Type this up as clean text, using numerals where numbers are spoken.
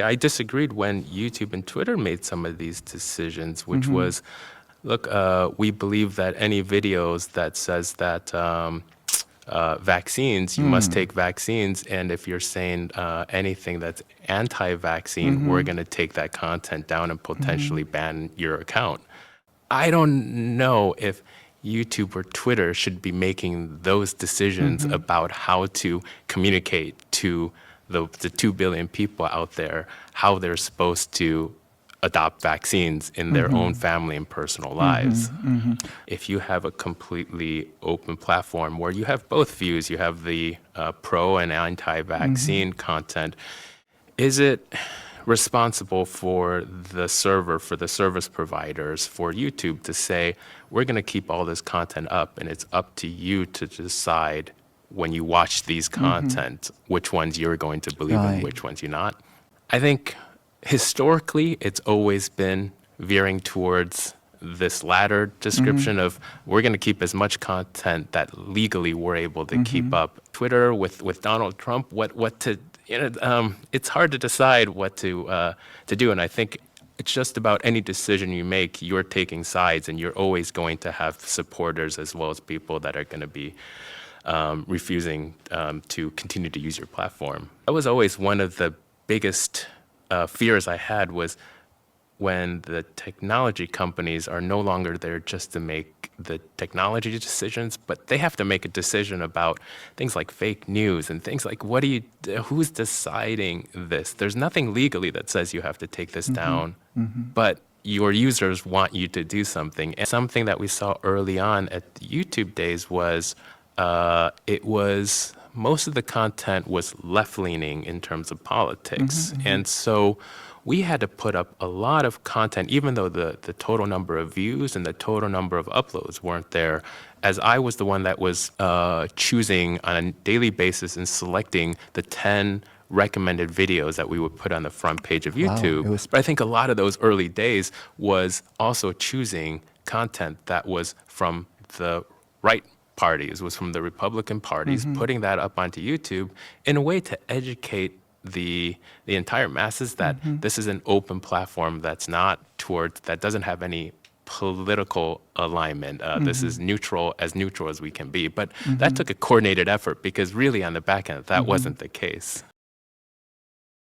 I disagreed when YouTube and Twitter made some of these decisions, which was, look, we believe that any videos that says that vaccines, you must take vaccines, and if you're saying anything that's anti-vaccine, we're going to take that content down and potentially ban your account. I don't know if YouTube or Twitter should be making those decisions about how to communicate to the 2 billion people out there, how they're supposed to adopt vaccines in their own family and personal lives. If you have a completely open platform where you have both views, you have the pro and anti-vaccine content, is it responsible for the server, for the service providers, for YouTube to say, we're going to keep all this content up and it's up to you to decide when you watch these content, which ones you're going to believe in, which ones you're not? I think historically, it's always been veering towards this latter description of we're going to keep as much content that legally we're able to keep up. Twitter with Donald Trump, what to, it's hard to decide what to do. And I think it's just about any decision you make, you're taking sides, and you're always going to have supporters as well as people that are going to be refusing to continue to use your platform. That was always one of the biggest fears I had, was when the technology companies are no longer there just to make the technology decisions, but they have to make a decision about things like fake news and things like, who's deciding this? There's nothing legally that says you have to take this down, but your users want you to do something. And something that we saw early on at the YouTube days was most of the content was left-leaning in terms of politics. And so we had to put up a lot of content, even though the total number of views and the total number of uploads weren't there, as I was the one that was choosing on a daily basis and selecting the 10 recommended videos that we would put on the front page of YouTube. But I think a lot of those early days was also choosing content that was from the right parties, was from the Republican parties, putting that up onto YouTube in a way to educate the entire masses that this is an open platform that's not that doesn't have any political alignment. This is neutral as we can be. But that took a coordinated effort, because really on the back end, that wasn't the case.